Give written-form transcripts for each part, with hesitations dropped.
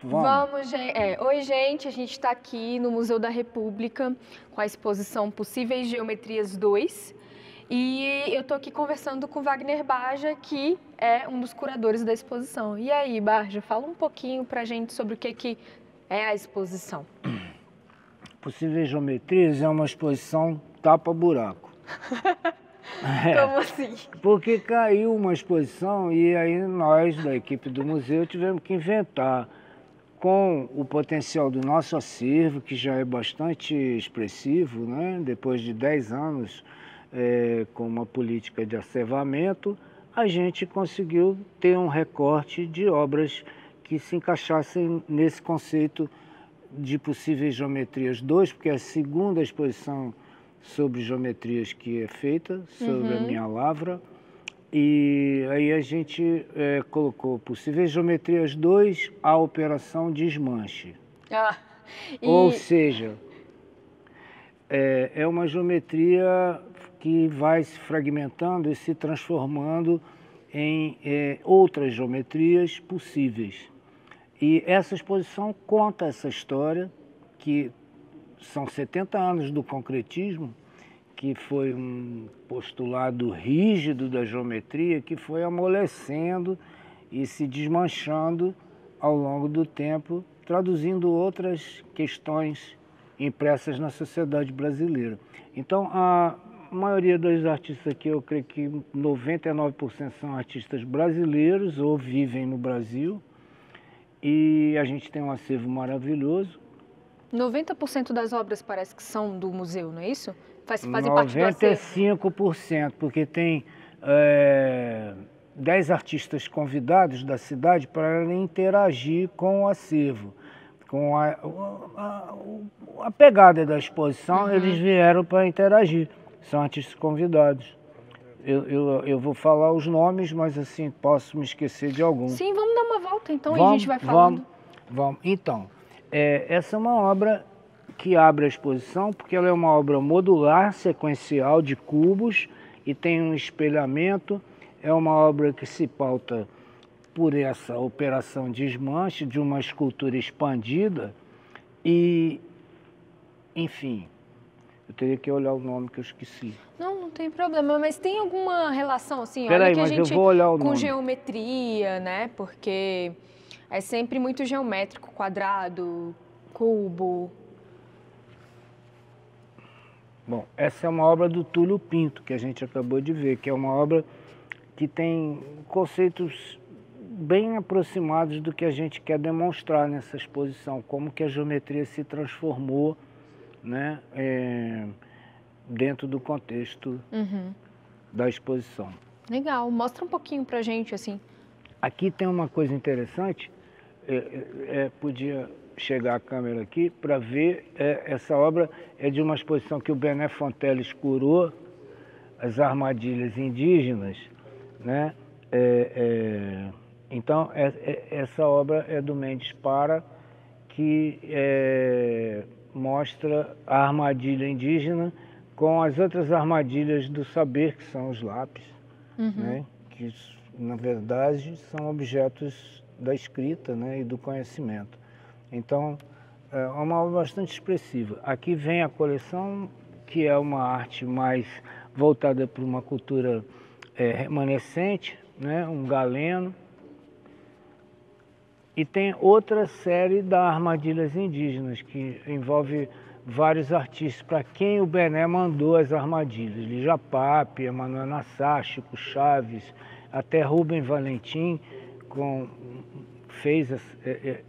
Vamos. Oi, gente, a gente está aqui no Museu da República com a exposição Possíveis Geometrias 2 e eu estou aqui conversando com Wagner Barja, que é um dos curadores da exposição. E aí, Barja, fala um pouquinho para a gente sobre o que é a exposição. Possíveis Geometrias é uma exposição tapa-buraco. Como assim? Porque caiu uma exposição e aí nós, da equipe do museu, tivemos que inventar, com o potencial do nosso acervo, que já é bastante expressivo, né? Depois de 10 anos com uma política de acervamento, a gente conseguiu ter um recorte de obras que se encaixassem nesse conceito de Possíveis Geometrias 2, porque é a segunda exposição sobre geometrias que é feita, sobre a minha lavra. E aí a gente colocou Possíveis Geometrias 2, a Operação Desmanche. Ou seja, é uma geometria que vai se fragmentando e se transformando em outras geometrias possíveis. E essa exposição conta essa história, que são 70 anos do concretismo, que foi um postulado rígido da geometria, que foi amolecendo e se desmanchando ao longo do tempo, traduzindo outras questões impressas na sociedade brasileira. Então, a maioria dos artistas aqui, eu creio que 99% são artistas brasileiros ou vivem no Brasil, e a gente tem um acervo maravilhoso. 90% das obras parece que são do museu, não é isso? Fazem parte do acervo. 95%, porque tem 10 artistas convidados da cidade para interagir com o acervo. Com a pegada da exposição, eles vieram para interagir. São artistas convidados. Eu vou falar os nomes, mas assim, posso me esquecer de algum. Sim, vamos dar uma volta então e a gente vai falando. Vamos. Então, essa é uma obra que abre a exposição, porque ela é uma obra modular, sequencial, de cubos, e tem um espelhamento. É uma obra que se pauta por essa operação desmanche de uma escultura expandida e, enfim, eu teria que olhar o nome que eu esqueci. Não tem problema, mas tem alguma relação assim, Peraí, olha que a mas gente eu vou olhar o com nome. geometria, né? Porque é sempre muito geométrico, quadrado, cubo. Bom, essa é uma obra do Túlio Pinto, que a gente acabou de ver, que é uma obra que tem conceitos bem aproximados do que a gente quer demonstrar nessa exposição, como que a geometria se transformou, né, dentro do contexto da exposição. Legal, mostra um pouquinho pra gente, assim. Aqui tem uma coisa interessante, podia chegar a câmera aqui para ver, essa obra é de uma exposição que o Bené Fonteles curou, as armadilhas indígenas, né? Então, essa obra é do Mendes Para, que mostra a armadilha indígena com as outras armadilhas do saber, que são os lápis, né? Que, na verdade, são objetos da escrita, né? E do conhecimento. Então, é uma obra bastante expressiva. Aqui vem a coleção, que é uma arte mais voltada para uma cultura remanescente, né? Um galeno. E tem outra série da Armadilhas Indígenas, que envolve vários artistas, para quem o Bené mandou as armadilhas. Lígia Pape, Emanuel Nassar, Chico Chaves, até Rubem Valentim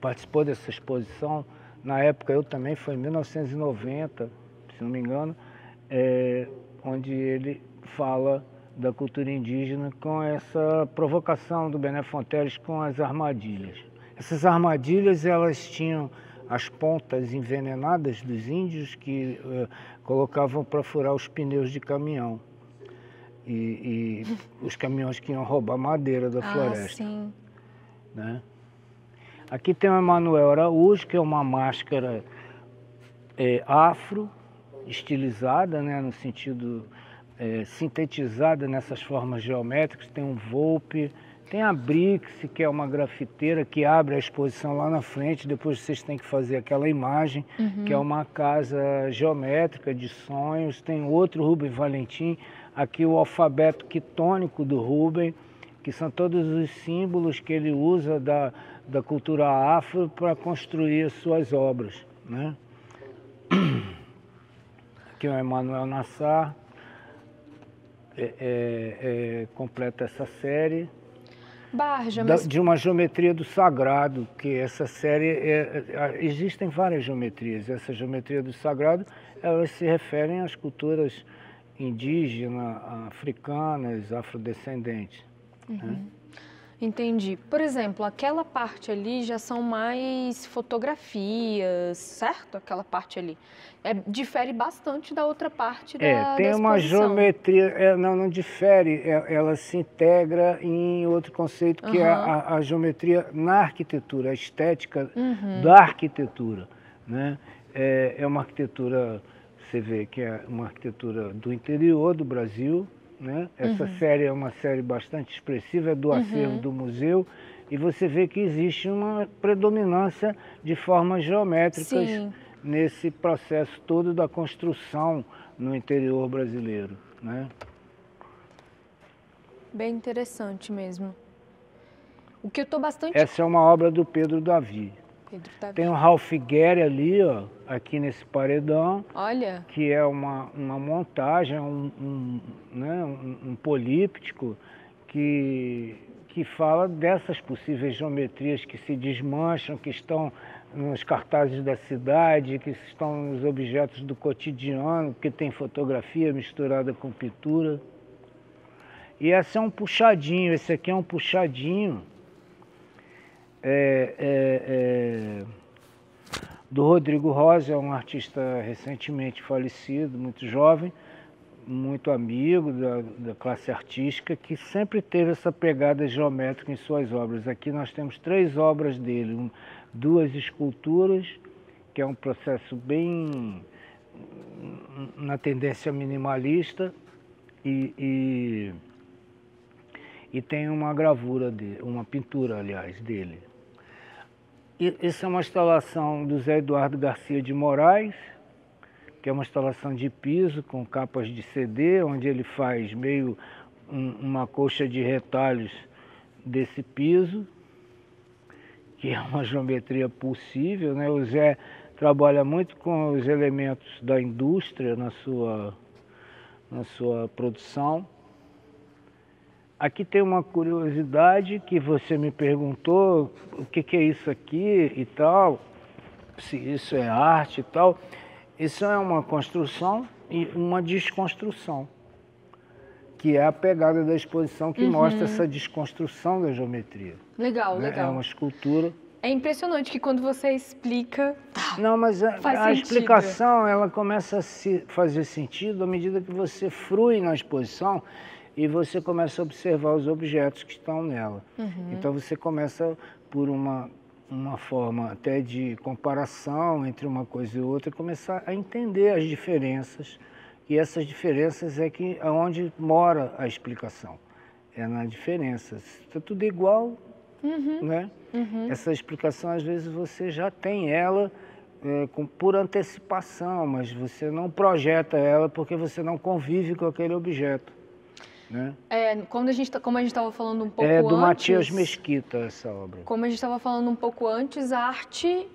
participou dessa exposição. Na época eu também, foi em 1990, se não me engano, onde ele fala da cultura indígena com essa provocação do Bené Fonteles com as armadilhas. Essas armadilhas, elas tinham as pontas envenenadas dos índios que colocavam para furar os pneus de caminhão. E os caminhões que iam roubar madeira da floresta. Sim. Né? Aqui tem o Emanuel Araújo, que é uma máscara afro, estilizada, né, no sentido sintetizada nessas formas geométricas. Tem um Volpe, Tem a Brix, que é uma grafiteira que abre a exposição lá na frente, depois vocês têm que fazer aquela imagem, que é uma casa geométrica de sonhos. Tem outro Rubem Valentim, aqui o alfabeto quitônico do Rubem, que são todos os símbolos que ele usa da cultura afro para construir as suas obras, né? Aqui é o Emanuel Nassar, completa essa série. Barja, mas... De uma geometria do sagrado, que essa série, existem várias geometrias. Essa geometria do sagrado, elas se referem às culturas indígenas, africanas, afrodescendentes. Né? Entendi. Por exemplo, aquela parte ali já são mais fotografias, certo? Aquela parte ali. Difere bastante da outra parte da tem uma geometria, não difere, ela se integra em outro conceito, que é a geometria na arquitetura, a estética da arquitetura. Né? É uma arquitetura, você vê que é uma arquitetura do interior do Brasil. Né? Essa série é uma série bastante expressiva, é do acervo do museu, e você vê que existe uma predominância de formas geométricas nesse processo todo da construção no interior brasileiro. Né? Bem interessante mesmo. O que eu estou bastante... Essa é uma obra do Pedro Davi. Tem o Ralph Guerre ali, ó, aqui nesse paredão. Olha. Que é uma montagem, né, um políptico que fala dessas possíveis geometrias que se desmancham, que estão nos cartazes da cidade, que estão nos objetos do cotidiano, que tem fotografia misturada com pintura. E esse é um puxadinho, esse aqui é um puxadinho. Do Rodrigo Rosa, é um artista recentemente falecido, muito jovem, muito amigo da classe artística, que sempre teve essa pegada geométrica em suas obras. Aqui nós temos 3 obras dele, 2 esculturas, que é um processo bem na tendência minimalista, e tem uma gravura dele, uma pintura, aliás, dele. Essa é uma instalação do Zé Eduardo Garcia de Moraes, que é uma instalação de piso com capas de CD, onde ele faz meio uma coxa de retalhos desse piso, que é uma geometria possível, né? O Zé trabalha muito com os elementos da indústria na sua produção. Aqui tem uma curiosidade que você me perguntou, o que é isso aqui e tal, se isso é arte e tal. Isso é uma construção e uma desconstrução, que é a pegada da exposição que mostra essa desconstrução da geometria. Legal, né? legal. É uma escultura. É impressionante que quando você explica, não, mas a explicação ela começa a fazer sentido à medida que você frui na exposição e você começa a observar os objetos que estão nela. Então você começa por uma forma até de comparação entre uma coisa e outra, e começar a entender as diferenças. E essas diferenças é onde mora a explicação. É na diferença. Se está tudo igual, né? Essa explicação, às vezes, você já tem ela por antecipação, mas você não projeta ela porque você não convive com aquele objeto. Né? Como a gente estava falando um pouco antes... É do Matias Mesquita essa obra. Como a gente estava falando um pouco antes, a arte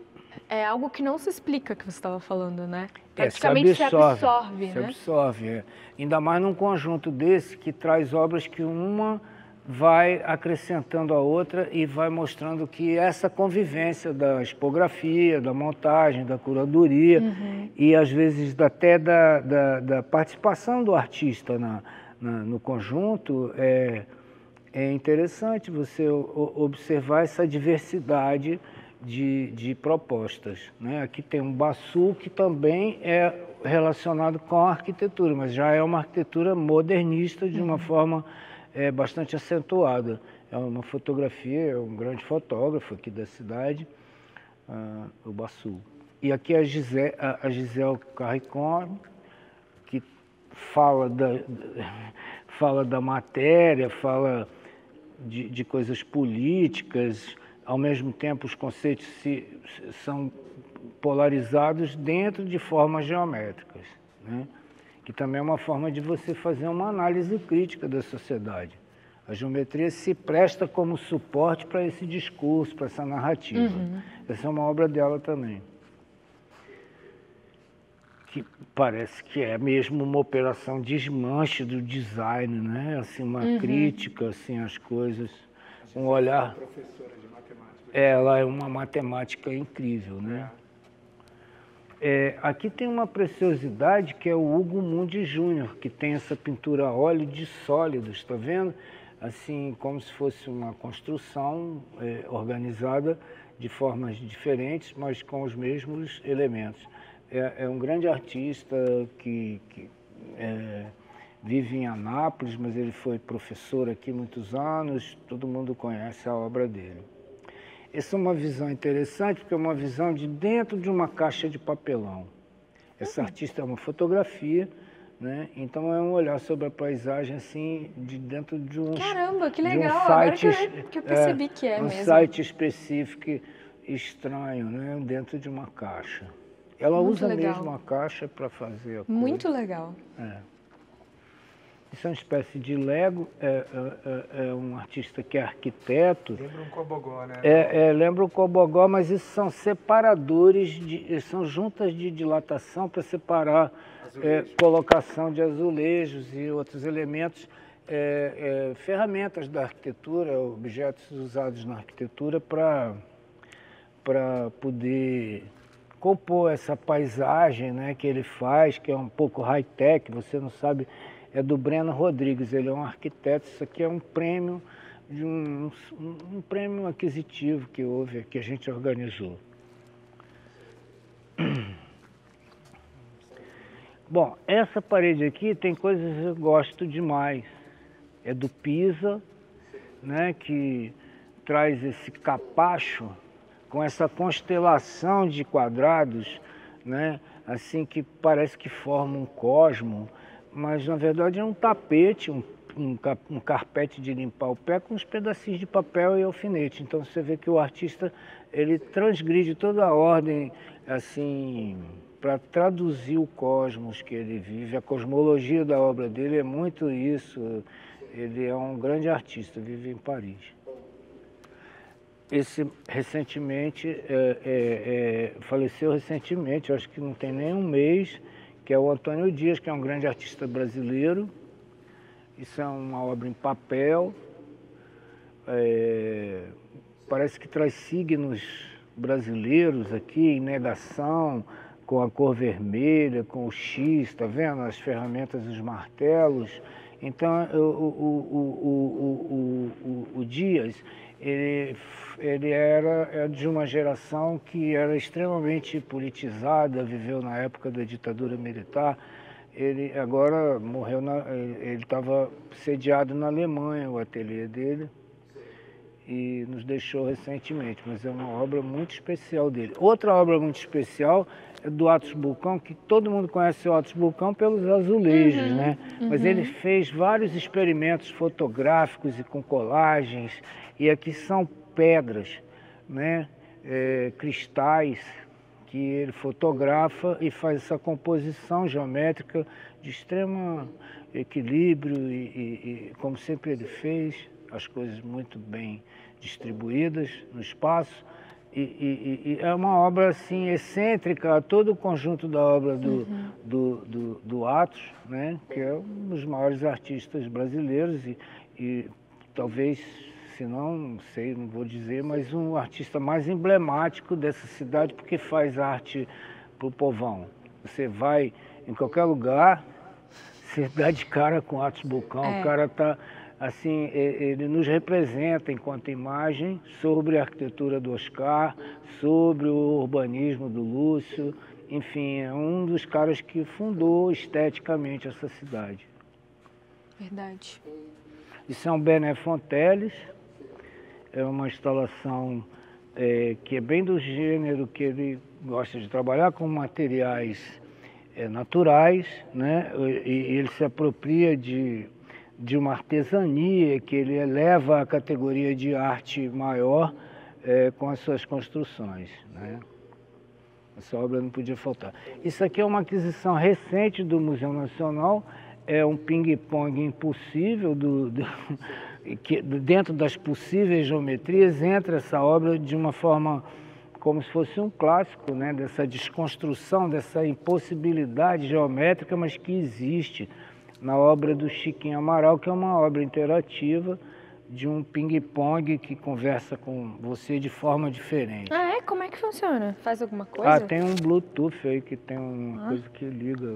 é algo que não se explica, que você estava falando, né? Praticamente se absorve, né? Se absorve, Ainda mais num conjunto desse que traz obras que uma vai acrescentando a outra e vai mostrando que essa convivência da expografia, da montagem, da curadoria e às vezes até da participação do artista no conjunto, é interessante você observar essa diversidade de propostas. Né? Aqui tem um baçu que também é relacionado com a arquitetura, mas já é uma arquitetura modernista de uma forma bastante acentuada. É uma fotografia, é um grande fotógrafo aqui da cidade, o baçu. E aqui a Gisele Carricon, fala da matéria, fala de coisas políticas, ao mesmo tempo os conceitos são polarizados dentro de formas geométricas, né? Que também é uma forma de você fazer uma análise crítica da sociedade. A geometria se presta como suporte para esse discurso, para essa narrativa. Essa é uma obra dela também. Que parece que é mesmo uma operação desmanche do design, né? Assim, uma crítica assim, às coisas, um olhar... Professora de matemática. Ela é uma matemática incrível, né? Aqui tem uma preciosidade que é o Hugo Mundi Júnior, que tem essa pintura a óleo de sólidos, está vendo? Assim, como se fosse uma construção organizada de formas diferentes, mas com os mesmos elementos. É um grande artista que vive em Anápolis, mas ele foi professor aqui muitos anos, todo mundo conhece a obra dele. Essa é uma visão interessante, porque é uma visão de dentro de uma caixa de papelão. Essa artista é uma fotografia, né? Então é um olhar sobre a paisagem assim, de dentro de um... Caramba, que de legal! um site, Agora que eu percebi que é um mesmo. site específico estranho, né? Dentro de uma caixa. Ela Muito usa legal. mesmo a caixa para fazer a coisa. Muito legal. Isso é uma espécie de Lego, é um artista que é arquiteto. Lembra um cobogó, né? Lembra o cobogó, mas isso são separadores, são juntas de dilatação para separar colocação de azulejos e outros elementos, ferramentas da arquitetura, objetos usados na arquitetura para poder compor essa paisagem, né, que ele faz, que é um pouco high-tech, você não sabe... É do Breno Rodrigues, ele é um arquiteto. Isso aqui é um prêmio, um prêmio aquisitivo que houve, que a gente organizou. Bom, essa parede aqui tem coisas que eu gosto demais. É do Pisa, né, que traz esse capacho com essa constelação de quadrados, né, assim que parece que forma um cosmo. Mas, na verdade, é um tapete, um carpete de limpar o pé com uns pedacinhos de papel e alfinete. Então, você vê que o artista, ele transgride toda a ordem, assim, para traduzir o cosmos que ele vive. A cosmologia da obra dele é muito isso. Ele é um grande artista, vive em Paris. Esse, recentemente, faleceu recentemente, acho que não tem nem um mês, que é o Antônio Dias, que é um grande artista brasileiro. Isso é uma obra em papel, parece que traz signos brasileiros aqui, em negação, com a cor vermelha, com o X, tá vendo? As ferramentas, os martelos. Então, o Dias, ele era de uma geração que era extremamente politizada, viveu na época da ditadura militar. Ele agora morreu, ele estava sediado na Alemanha, o ateliê dele, e nos deixou recentemente, mas é uma obra muito especial dele. Outra obra muito especial é do Atos Bulcão, que todo mundo conhece o Atos Bulcão pelos azulejos, né? Mas ele fez vários experimentos fotográficos e com colagens, e aqui são pedras, né? Cristais, que ele fotografa e faz essa composição geométrica de extremo equilíbrio e como sempre ele fez, as coisas muito bem distribuídas no espaço. E é uma obra assim excêntrica, todo o conjunto da obra do Atos, né? Que é um dos maiores artistas brasileiros e talvez, se não sei, não vou dizer, mas um artista mais emblemático dessa cidade, porque faz arte para o povão. Você vai em qualquer lugar, você dá de cara com Atos Bulcão, o cara está... Assim, ele nos representa enquanto imagem sobre a arquitetura do Oscar, sobre o urbanismo do Lúcio, enfim, é um dos caras que fundou esteticamente essa cidade. Verdade. Isso é um Bené Fonteles, é uma instalação que é bem do gênero que ele gosta de trabalhar com materiais naturais, né? E ele se apropria de uma artesania que ele eleva à categoria de arte maior com as suas construções, né? Essa obra não podia faltar. Isso aqui é uma aquisição recente do Museu Nacional, é um ping-pong impossível, que dentro das possíveis geometrias entra essa obra de uma forma como se fosse um clássico, né? Dessa desconstrução, dessa impossibilidade geométrica, mas que existe na obra do Chiquinho Amaral, que é uma obra interativa de um ping-pong que conversa com você de forma diferente. Ah, é? Como é que funciona? Faz alguma coisa? Tem um Bluetooth aí que tem uma coisa que liga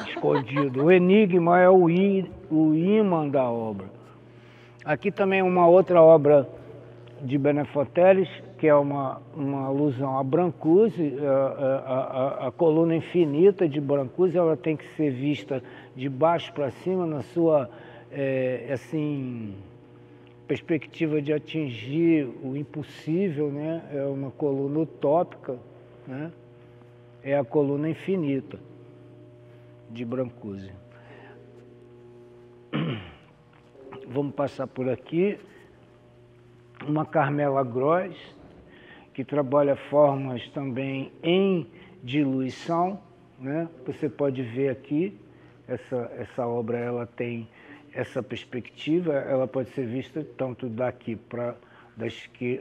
escondido. O enigma é o ímã da obra. Aqui também uma outra obra de Benefoteles, que é uma alusão a Brancusi, a coluna infinita de Brancusi, ela tem que ser vista de baixo para cima na sua, assim, perspectiva de atingir o impossível, né? É uma coluna utópica, né? É a coluna infinita de Brancusi. Vamos passar por aqui. Uma Carmela Gross, que trabalha formas também em diluição, né? Você pode ver aqui, essa obra ela tem essa perspectiva, ela pode ser vista tanto daqui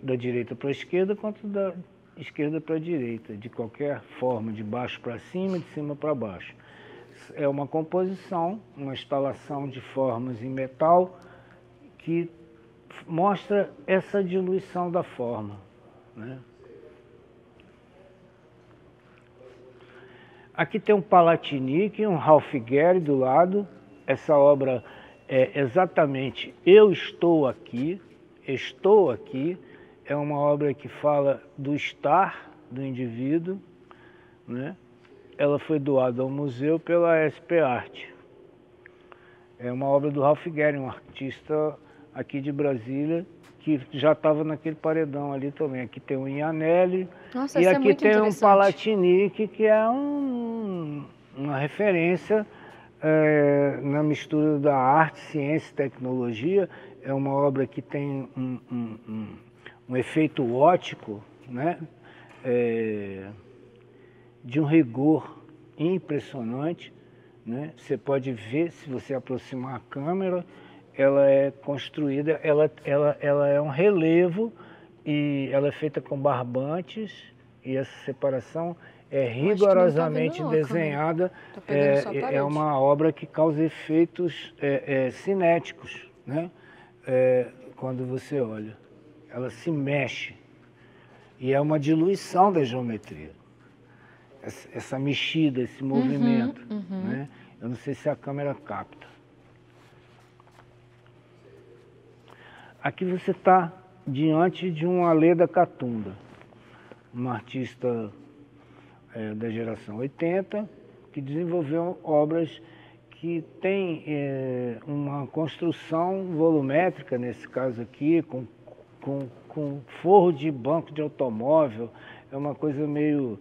da direita para a esquerda, quanto da esquerda para a direita, de qualquer forma, de baixo para cima, de cima para baixo. É uma composição, uma instalação de formas em metal que mostra essa diluição da forma, né? Aqui tem um Palatinic, um Ralph Gehry do lado. Essa obra é exatamente Eu Estou Aqui, é uma obra que fala do estar do indivíduo, né? Ela foi doada ao museu pela SP Arte. É uma obra do Ralph Gehry, um artista aqui de Brasília, que já estava naquele paredão ali também. Aqui tem um Ianelli. Nossa, e aqui tem um interessante. Palatinic, que é uma referência na mistura da arte, ciência e tecnologia. É uma obra que tem um efeito óptico, né? De um rigor impressionante, né? Você pode ver, se você aproximar a câmera, ela é construída, ela é um relevo e ela é feita com barbantes, e essa separação é rigorosamente desenhada. É uma obra que causa efeitos cinéticos, né? Quando você olha, ela se mexe, e é uma diluição da geometria, essa mexida, esse movimento, né? Eu não sei se a câmera capta. Aqui você está diante de um Aleda Catunda, uma artista da geração 80, que desenvolveu obras que têm uma construção volumétrica, nesse caso aqui, com forro de banco de automóvel. É uma coisa meio,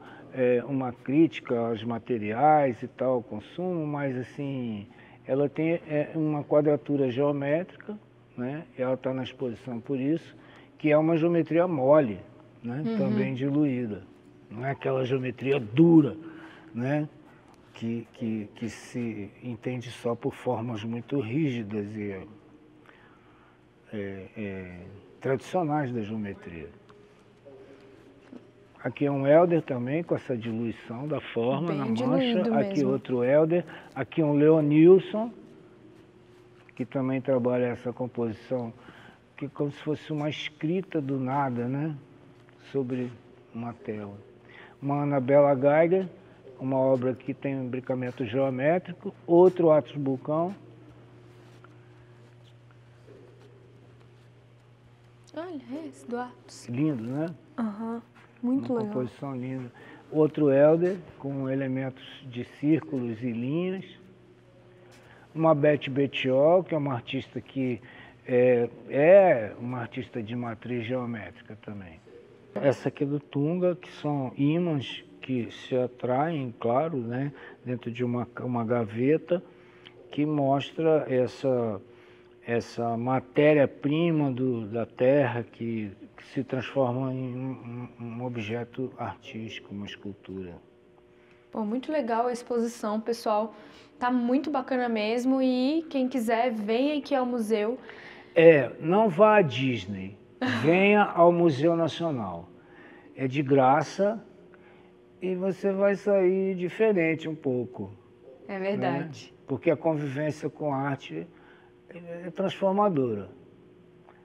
uma crítica aos materiais e tal, ao consumo, mas assim, ela tem uma quadratura geométrica, né? Ela está na exposição por isso, que é uma geometria mole, né? Também diluída. Não é aquela geometria dura, né? Que se entende só por formas muito rígidas e tradicionais da geometria. Aqui é um Helder também, com essa diluição da forma na mancha. Aqui outro Helder. Aqui um Leonilson, que também trabalha essa composição, que é como se fosse uma escrita do nada, né? Sobre uma tela. Uma Anabela Geiger, uma obra que tem um imbricamento geométrico. Outro Atos Bulcão. Olha, esse do Atos. Lindo, né? Muito legal. Uma composição linda. Outro Helder, com elementos de círculos e linhas. Uma Beth Bettiol, que é uma artista que é uma artista de matriz geométrica também. Essa aqui é do Tunga, que são ímãs que se atraem, claro, né, dentro de uma gaveta, que mostra essa matéria-prima da terra que se transforma em um objeto artístico, uma escultura. Pô, muito legal a exposição, pessoal. Tá muito bacana mesmo e quem quiser, venha aqui ao museu. Não vá à Disney, venha ao Museu Nacional. É de graça e você vai sair diferente um pouco. É verdade. Né? Porque a convivência com a arte é transformadora.